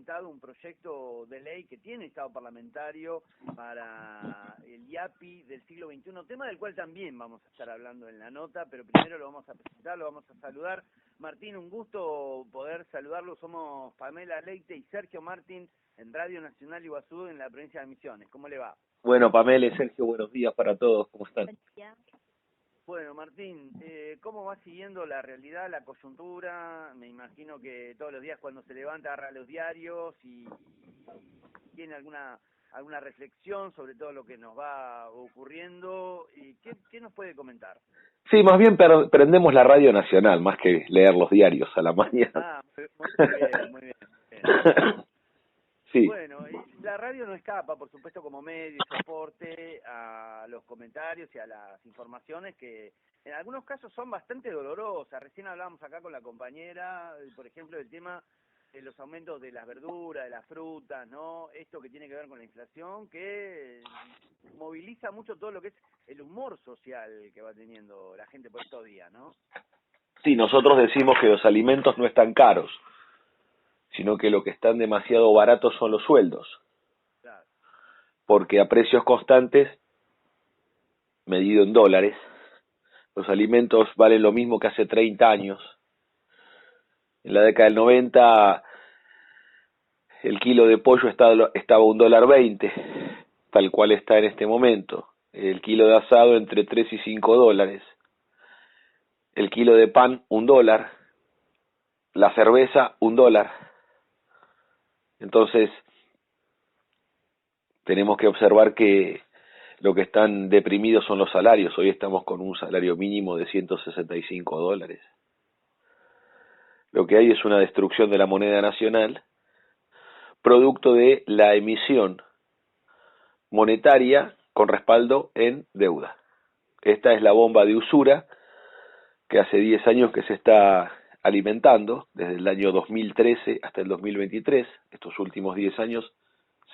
presentado un proyecto de ley que tiene estado parlamentario para el IAPI del siglo XXI, tema del cual también vamos a estar hablando en la nota, pero primero lo vamos a presentar, lo vamos a saludar. Martín, un gusto poder saludarlo. Somos Pamela Leite y Sergio Martín en Radio Nacional Iguazú en la provincia de Misiones. ¿Cómo le va? Bueno, Pamela y Sergio, buenos días para todos. ¿Cómo están? Bueno, Martín, ¿cómo va siguiendo la realidad, la coyuntura? Me imagino que todos los días cuando se levanta agarra los diarios y tiene alguna reflexión sobre todo lo que nos va ocurriendo. ¿Y qué nos puede comentar? Sí, más bien prendemos la Radio Nacional, más que leer los diarios a la mañana. Ah, muy bien. Sí. Bueno, la radio no escapa, por supuesto, como medio y soporte a los comentarios y a las informaciones que en algunos casos son bastante dolorosas. Recién hablábamos acá con la compañera, por ejemplo, del tema de los aumentos de las verduras, de las frutas, ¿no? Esto que tiene que ver con la inflación, que moviliza mucho todo lo que es el humor social que va teniendo la gente por estos días, ¿no? Sí, nosotros decimos que los alimentos no están caros, sino que lo que están demasiado baratos son los sueldos. Claro. Porque a precios constantes, medido en dólares, los alimentos valen lo mismo que hace 30 años. En la década del 90, el kilo de pollo estaba $1.20, tal cual está en este momento. El kilo de asado entre 3 y 5 dólares. El kilo de pan, $1. La cerveza, $1. Entonces, tenemos que observar que lo que están deprimidos son los salarios. Hoy estamos con un salario mínimo de $165. Lo que hay es una destrucción de la moneda nacional, producto de la emisión monetaria con respaldo en deuda. Esta es la bomba de usura que hace 10 años que se está alimentando, desde el año 2013 hasta el 2023, estos últimos 10 años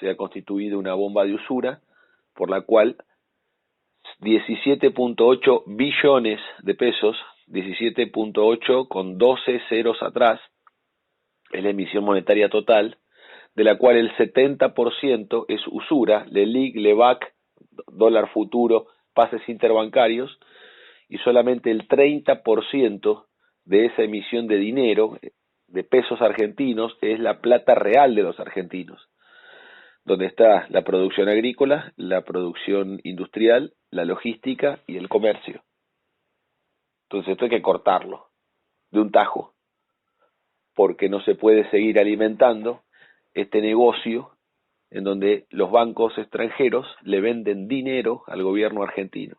se ha constituido una bomba de usura por la cual 17.8 billones de pesos, 17.8 con 12 ceros atrás, es la emisión monetaria total, de la cual el 70% es usura, LELIQ, LEVAC, dólar futuro, pases interbancarios, y solamente el 30% de esa emisión de dinero, de pesos argentinos, es la plata real de los argentinos, donde está la producción agrícola, la producción industrial, la logística y el comercio. Entonces esto hay que cortarlo de un tajo, porque no se puede seguir alimentando este negocio en donde los bancos extranjeros le venden dinero al gobierno argentino.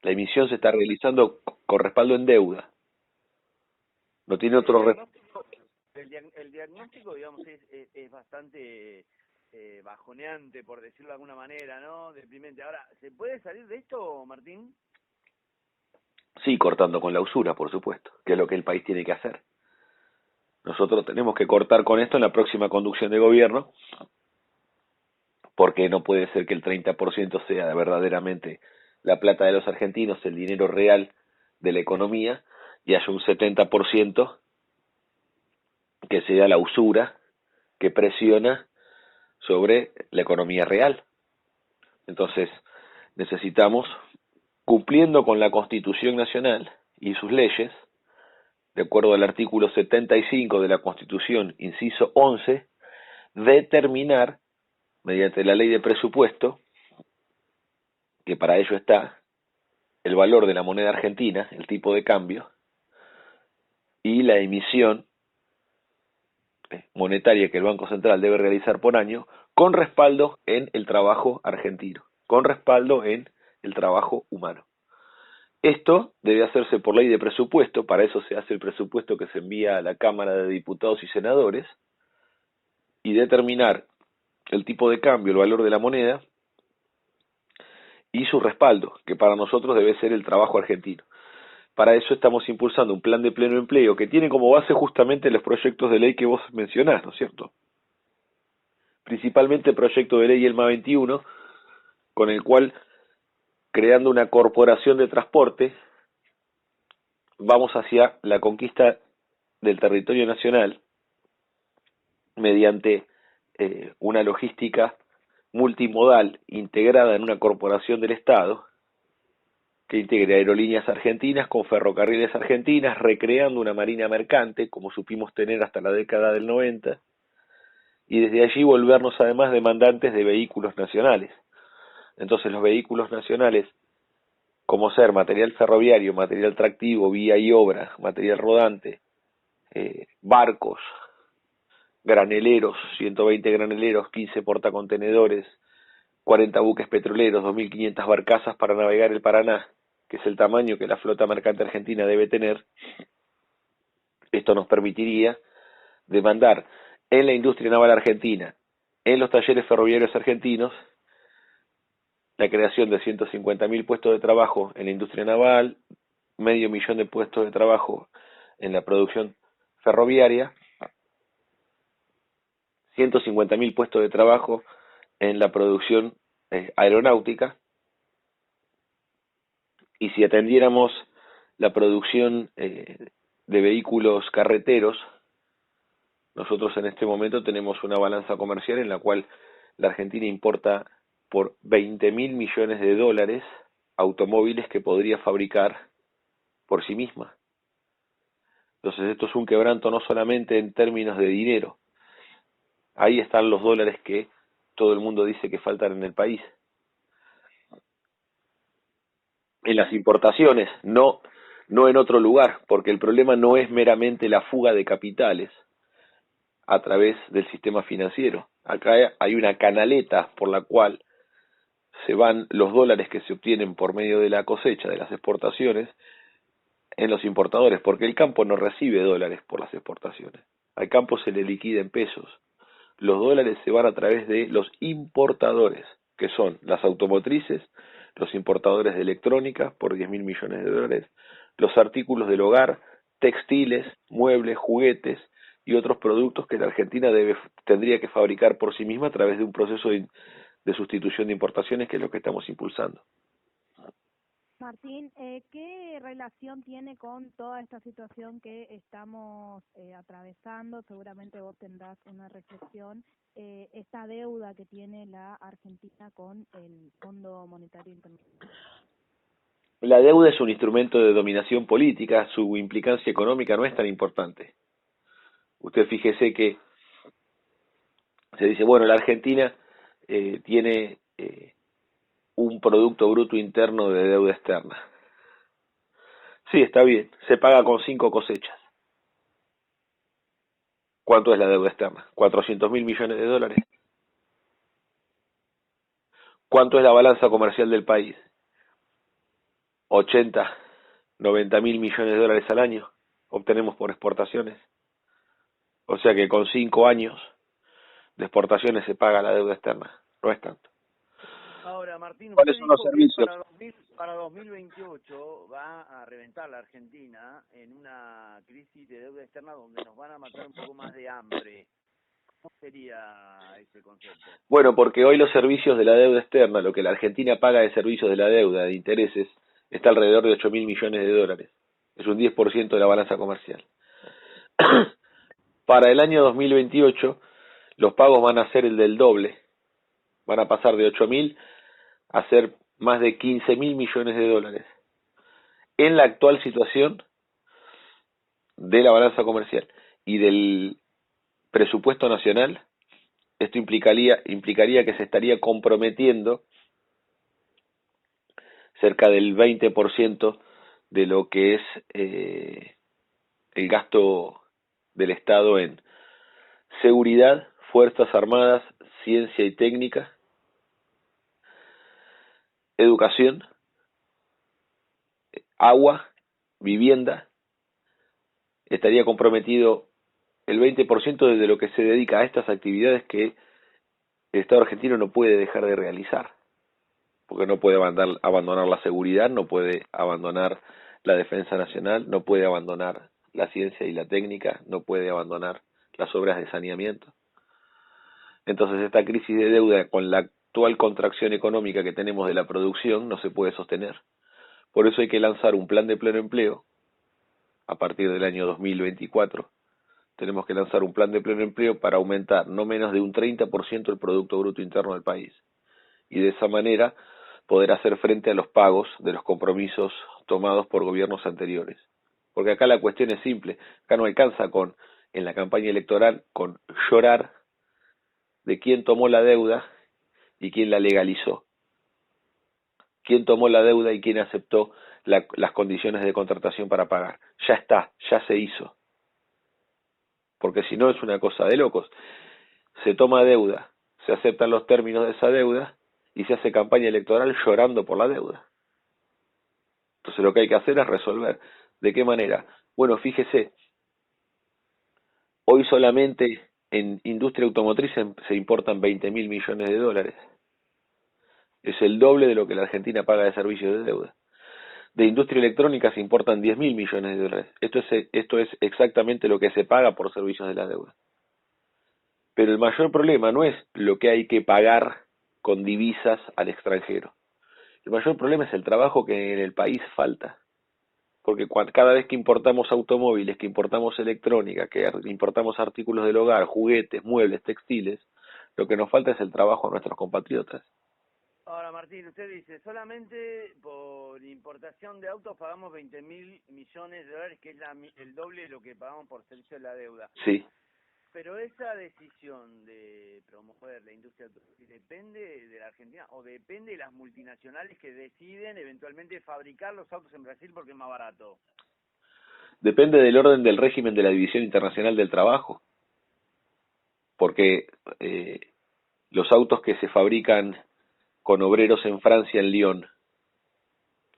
La emisión se está realizando con respaldo en deuda. No tiene otro... El diagnóstico, digamos, es bastante bajoneante, por decirlo de alguna manera, ¿no? Deprimente. Ahora, ¿se puede salir de esto, Martín? Sí, cortando con la usura, por supuesto, que es lo que el país tiene que hacer. Nosotros tenemos que cortar con esto en la próxima conducción de gobierno, porque no puede ser que el 30% sea verdaderamente la plata de los argentinos, el dinero real de la economía, y haya un 70% que sea la usura que presiona sobre la economía real. Entonces, necesitamos, cumpliendo con la Constitución Nacional y sus leyes, de acuerdo al artículo 75 de la Constitución, inciso 11, determinar, mediante la ley de presupuesto, que para ello está el valor de la moneda argentina, el tipo de cambio, y la emisión monetaria que el Banco Central debe realizar por año, con respaldo en el trabajo argentino, con respaldo en el trabajo humano. Esto debe hacerse por ley de presupuesto, para eso se hace el presupuesto que se envía a la Cámara de Diputados y Senadores, y determinar el tipo de cambio, el valor de la moneda, y su respaldo, que para nosotros debe ser el trabajo argentino. Para eso estamos impulsando un plan de pleno empleo que tiene como base justamente los proyectos de ley que vos mencionás, ¿no es cierto? Principalmente el proyecto de ley ELMA 21, con el cual, creando una corporación de transporte, vamos hacia la conquista del territorio nacional mediante una logística multimodal integrada en una corporación del Estado que integre aerolíneas argentinas con ferrocarriles argentinas, recreando una marina mercante como supimos tener hasta la década del 90, y desde allí volvernos además demandantes de vehículos nacionales. Entonces los vehículos nacionales, como ser material ferroviario, material tractivo, vía y obra, material rodante, barcos, graneleros, 120 graneleros, 15 portacontenedores, 40 buques petroleros, 2.500 barcazas para navegar el Paraná, que es el tamaño que la flota mercante argentina debe tener. Esto nos permitiría demandar en la industria naval argentina, en los talleres ferroviarios argentinos, la creación de 150.000 puestos de trabajo en la industria naval, 500.000 de puestos de trabajo en la producción ferroviaria, 150.000 puestos de trabajo en la producción aeronáutica, y si atendiéramos la producción de vehículos carreteros, nosotros en este momento tenemos una balanza comercial en la cual la Argentina importa por 20.000 millones de dólares automóviles que podría fabricar por sí misma. Entonces esto es un quebranto no solamente en términos de dinero. Ahí están los dólares que todo el mundo dice que faltan en el país. En las importaciones, no en otro lugar, porque el problema no es meramente la fuga de capitales a través del sistema financiero. Acá hay una canaleta por la cual se van los dólares que se obtienen por medio de la cosecha, de las exportaciones, en los importadores, porque el campo no recibe dólares por las exportaciones. Al campo se le liquida en pesos. Los dólares se van a través de los importadores, que son las automotrices, los importadores de electrónica por 10.000 millones de dólares, los artículos del hogar, textiles, muebles, juguetes y otros productos que la Argentina tendría que fabricar por sí misma a través de un proceso de sustitución de importaciones, que es lo que estamos impulsando. Martín, ¿qué relación tiene con toda esta situación que estamos atravesando? Seguramente vos tendrás una reflexión, esta deuda que tiene la Argentina con el Fondo Monetario Internacional. La deuda es un instrumento de dominación política, su implicancia económica no es tan importante. Usted fíjese que se dice, bueno, la Argentina tiene un Producto Bruto Interno de deuda externa. Sí, está bien, se paga con 5 cosechas. ¿Cuánto es la deuda externa? 400.000 millones de dólares. ¿Cuánto es la balanza comercial del país? 80, 90.000 millones de dólares al año obtenemos por exportaciones. O sea que con 5 años de exportaciones se paga la deuda externa. No es tanto. Ahora, Martín, ¿Cuáles usted son los dijo que servicios? para 2028 va a reventar la Argentina en una crisis de deuda externa donde nos van a matar un poco más de hambre. ¿Cómo sería ese concepto? Bueno, porque hoy los servicios de la deuda externa, lo que la Argentina paga de servicios de la deuda, de intereses, está alrededor de 8.000 millones de dólares. Es un 10% de la balanza comercial. Para el año 2028, los pagos van a ser el del doble. Van a pasar de 8.000 a ser más de 15.000 millones de dólares. En la actual situación de la balanza comercial y del presupuesto nacional, esto implicaría que se estaría comprometiendo cerca del 20% de lo que es el gasto del Estado en seguridad, Fuerzas Armadas, ciencia y técnica, educación, agua, vivienda. Estaría comprometido el 20% de lo que se dedica a estas actividades que el Estado argentino no puede dejar de realizar, porque no puede abandonar la seguridad, no puede abandonar la defensa nacional, no puede abandonar la ciencia y la técnica, no puede abandonar las obras de saneamiento. Entonces esta crisis de deuda con la actual contracción económica que tenemos de la producción no se puede sostener. Por eso hay que lanzar un plan de pleno empleo a partir del año 2024, tenemos que lanzar un plan de pleno empleo para aumentar no menos de un 30% el Producto Bruto Interno del país. Y de esa manera poder hacer frente a los pagos de los compromisos tomados por gobiernos anteriores. Porque acá la cuestión es simple, acá no alcanza en la campaña electoral, con llorar de quién tomó la deuda y quién la legalizó. Quién tomó la deuda y quién aceptó las condiciones de contratación para pagar. Ya está, ya se hizo. Porque si no es una cosa de locos. Se toma deuda, se aceptan los términos de esa deuda y se hace campaña electoral llorando por la deuda. Entonces lo que hay que hacer es resolver. ¿De qué manera? Bueno, fíjese, hoy solamente en industria automotriz se importan 20.000 millones de dólares. Es el doble de lo que la Argentina paga de servicios de deuda. De industria electrónica se importan 10.000 millones de dólares. Esto es exactamente lo que se paga por servicios de la deuda. Pero el mayor problema no es lo que hay que pagar con divisas al extranjero. El mayor problema es el trabajo que en el país falta. Porque cada vez que importamos automóviles, que importamos electrónica, que importamos artículos del hogar, juguetes, muebles, textiles, lo que nos falta es el trabajo a nuestros compatriotas. Ahora, Martín, usted dice, solamente por importación de autos pagamos 20.000 millones de dólares, que es el doble de lo que pagamos por servicio de la deuda. Sí. Pero esa decisión de promover la industria automotriz, ¿depende de la Argentina o depende de las multinacionales que deciden eventualmente fabricar los autos en Brasil porque es más barato? Depende del orden del régimen de la División Internacional del Trabajo. Porque los autos que se fabrican con obreros en Francia, en Lyon,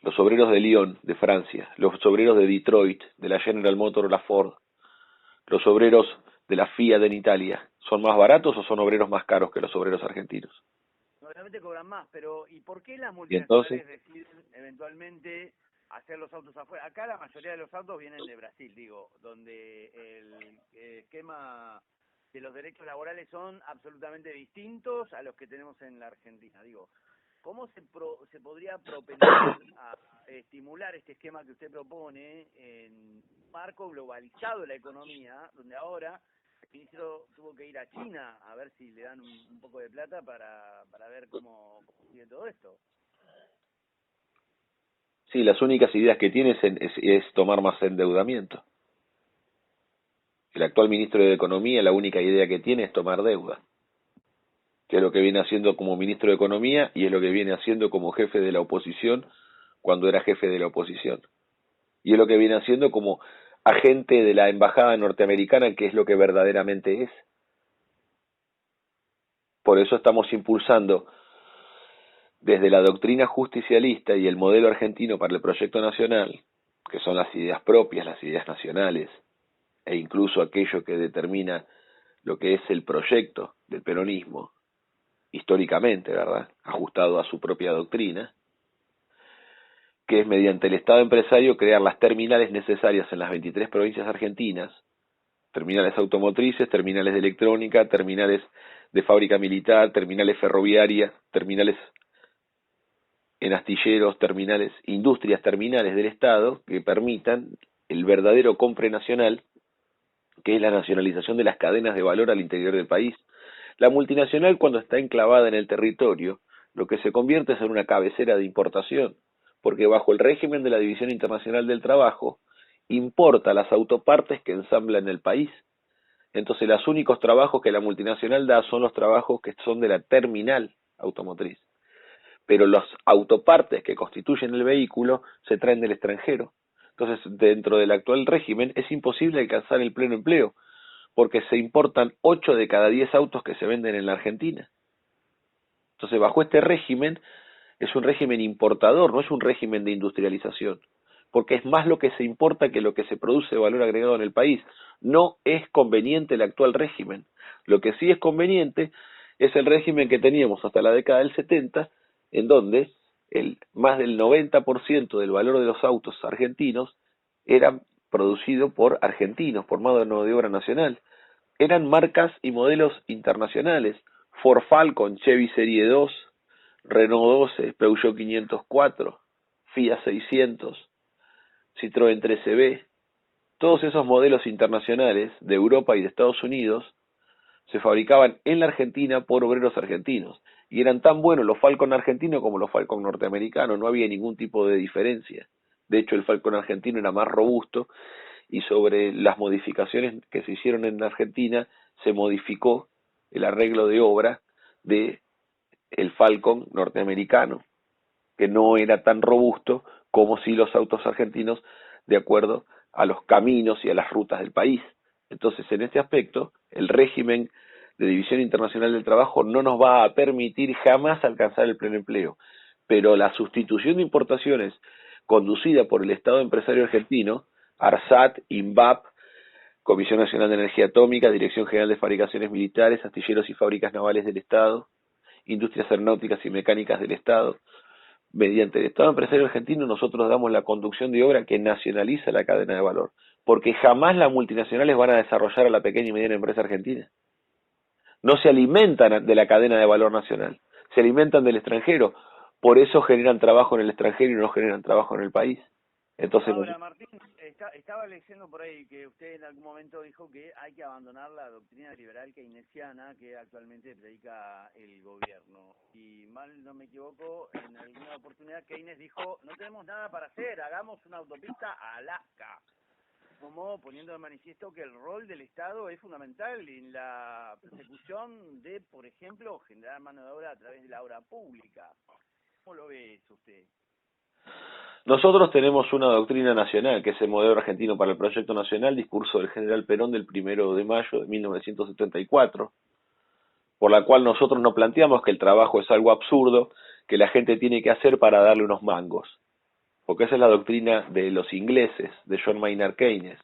los obreros de Lyon, de Francia, los obreros de Detroit, de la General Motors o la Ford, los obreros de la Fiat en Italia, ¿son más baratos o son obreros más caros que los obreros argentinos? Obviamente cobran más, pero ¿y por qué las Y multinacionales entonces, deciden eventualmente hacer los autos afuera? Acá la mayoría de los autos vienen de Brasil, digo, donde el esquema de los derechos laborales son absolutamente distintos a los que tenemos en la Argentina. Digo, ¿cómo se podría propensar a estimular este esquema que usted propone en un marco globalizado de la economía, donde ahora el ministro tuvo que ir a China a ver si le dan un poco de plata para ver cómo sigue todo esto? sí, las únicas ideas que tiene es tomar más endeudamiento. El actual ministro de Economía, la única idea que tiene es tomar deuda, que es lo que viene haciendo como ministro de Economía y es lo que viene haciendo como jefe de la oposición cuando era jefe de la oposición. Y es lo que viene haciendo como agente de la embajada norteamericana, que es lo que verdaderamente es. Por eso estamos impulsando desde la doctrina justicialista y el modelo argentino para el proyecto nacional, que son las ideas propias, las ideas nacionales, e incluso aquello que determina lo que es el proyecto del peronismo, históricamente, ¿verdad?, ajustado a su propia doctrina, que es mediante el Estado empresario crear las terminales necesarias en las 23 provincias argentinas, terminales automotrices, terminales de electrónica, terminales de fábrica militar, terminales ferroviarias, terminales en astilleros, terminales, industrias terminales del Estado que permitan el verdadero compre nacional, que es la nacionalización de las cadenas de valor al interior del país. La multinacional, cuando está enclavada en el territorio, lo que se convierte es en una cabecera de importación, porque bajo el régimen de la División Internacional del Trabajo, importa las autopartes que ensambla en el país. Entonces, los únicos trabajos que la multinacional da son los trabajos que son de la terminal automotriz. Pero los autopartes que constituyen el vehículo se traen del extranjero. Entonces, dentro del actual régimen es imposible alcanzar el pleno empleo, porque se importan 8 de cada 10 autos que se venden en la Argentina. Entonces, bajo este régimen, es un régimen importador, no es un régimen de industrialización, porque es más lo que se importa que lo que se produce de valor agregado en el país. No es conveniente el actual régimen. Lo que sí es conveniente es el régimen que teníamos hasta la década del 70, en donde más del 90% del valor de los autos argentinos era producido por argentinos, por mano de obra nacional. Eran marcas y modelos internacionales: Ford Falcon, Chevy Serie 2, Renault 12, Peugeot 504, Fiat 600, Citroën 13B. todos esos modelos internacionales de Europa y de Estados Unidos se fabricaban en la Argentina por obreros argentinos. Y eran tan buenos los Falcon argentinos como los Falcon norteamericanos, no había ningún tipo de diferencia. De hecho, el Falcon argentino era más robusto y sobre las modificaciones que se hicieron en Argentina se modificó el arreglo de obra de el Falcon norteamericano, que no era tan robusto como si los autos argentinos, de acuerdo a los caminos y a las rutas del país. Entonces, en este aspecto, el régimen de División Internacional del Trabajo no nos va a permitir jamás alcanzar el pleno empleo, pero la sustitución de importaciones conducida por el Estado Empresario Argentino, ARSAT, INVAP, Comisión Nacional de Energía Atómica, Dirección General de Fabricaciones Militares, Astilleros y Fábricas Navales del Estado, Industrias Aeronáuticas y Mecánicas del Estado, mediante el Estado Empresario Argentino nosotros damos la conducción de obra que nacionaliza la cadena de valor, porque jamás las multinacionales van a desarrollar a la pequeña y mediana empresa argentina. No se alimentan de la cadena de valor nacional, se alimentan del extranjero, por eso generan trabajo en el extranjero y no generan trabajo en el país. Entonces, ahora, Martín, estaba leyendo por ahí que usted en algún momento dijo que hay que abandonar la doctrina liberal keynesiana que actualmente predica el gobierno. Y mal no me equivoco, en alguna oportunidad Keynes dijo, no tenemos nada para hacer, hagamos una autopista a Alaska. Como poniendo de manifiesto que el rol del Estado es fundamental en la persecución de, por ejemplo, generar mano de obra a través de la obra pública. ¿Cómo lo ve eso usted? Nosotros tenemos una doctrina nacional, que es el modelo argentino para el proyecto nacional, discurso del general Perón del 1 de mayo de 1974, por la cual nosotros no planteamos que el trabajo es algo absurdo, que la gente tiene que hacer para darle unos mangos, porque esa es la doctrina de los ingleses, de John Maynard Keynes.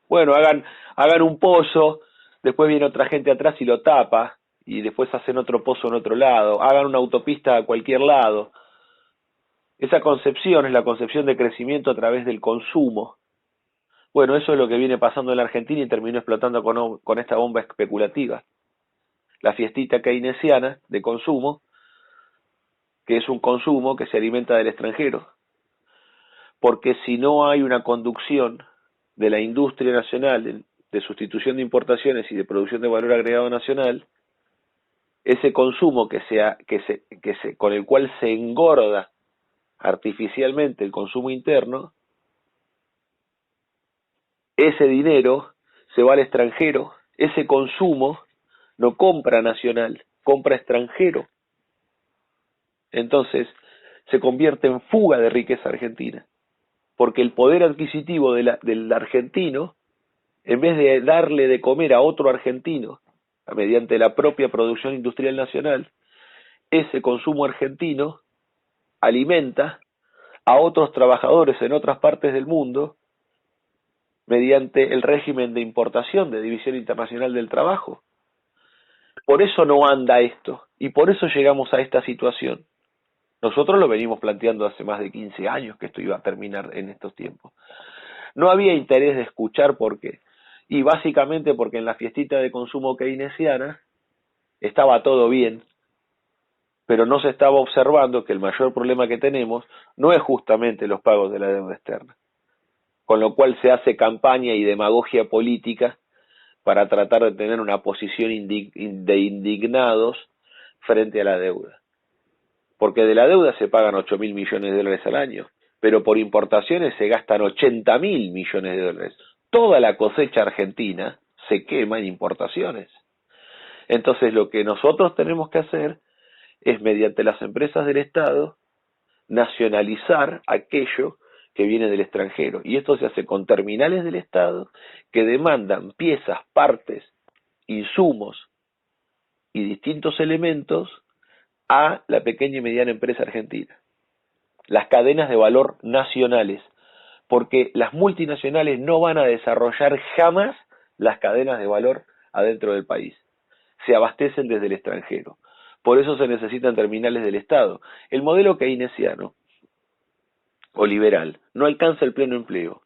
Bueno, hagan un pozo, después viene otra gente atrás y lo tapa, y después hacen otro pozo en otro lado, hagan una autopista a cualquier lado. Esa concepción es la concepción de crecimiento a través del consumo. Bueno, eso es lo que viene pasando en la Argentina y terminó explotando con esta bomba especulativa. La fiestita keynesiana de consumo, que es un consumo que se alimenta del extranjero. Porque si no hay una conducción de la industria nacional, de sustitución de importaciones y de producción de valor agregado nacional, ese consumo con el cual se engorda artificialmente el consumo interno, ese dinero se va al extranjero, ese consumo no compra nacional, compra extranjero. Entonces se convierte en fuga de riqueza argentina, porque el poder adquisitivo del argentino, en vez de darle de comer a otro argentino, mediante la propia producción industrial nacional, ese consumo argentino alimenta a otros trabajadores en otras partes del mundo mediante el régimen de importación de División Internacional del Trabajo. Por eso no anda esto, y por eso llegamos a esta situación. Nosotros lo venimos planteando hace más de 15 años que esto iba a terminar en estos tiempos. No había interés de escuchar por qué, y básicamente porque en la fiestita de consumo keynesiana estaba todo bien, pero no se estaba observando que el mayor problema que tenemos no es justamente los pagos de la deuda externa, con lo cual se hace campaña y demagogia política para tratar de tener una posición de indignados frente a la deuda. Porque de la deuda se pagan 8.000 millones de dólares al año, pero por importaciones se gastan 80.000 millones de dólares. Toda la cosecha argentina se quema en importaciones. Entonces lo que nosotros tenemos que hacer es, mediante las empresas del Estado, nacionalizar aquello que viene del extranjero. Y esto se hace con terminales del Estado que demandan piezas, partes, insumos y distintos elementos a la pequeña y mediana empresa argentina. Las cadenas de valor nacionales, porque las multinacionales no van a desarrollar jamás las cadenas de valor adentro del país. Se abastecen desde el extranjero. Por eso se necesitan terminales del Estado. El modelo keynesiano o liberal no alcanza el pleno empleo,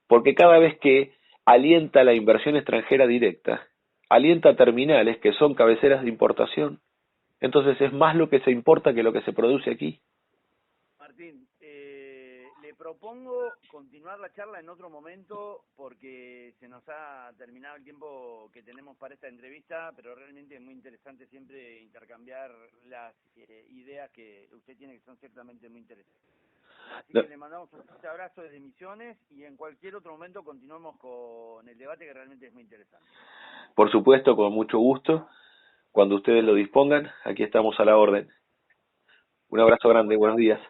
porque cada vez que alienta la inversión extranjera directa, alienta terminales que son cabeceras de importación. Entonces es más lo que se importa que lo que se produce aquí. Martín, ¿le propongo continuar la charla en otro momento porque se nos ha terminado el tiempo que tenemos para esta entrevista, pero realmente es muy interesante siempre intercambiar las ideas que usted tiene, que son ciertamente muy interesantes. Así que le mandamos un fuerte abrazo desde Misiones y en cualquier otro momento continuamos con el debate, que realmente es muy interesante. Por supuesto, con mucho gusto. Cuando ustedes lo dispongan, aquí estamos a la orden. Un abrazo grande, buenos días.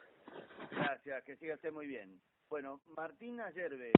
Gracias, que siga usted muy bien. Bueno, Martín Ayerbe.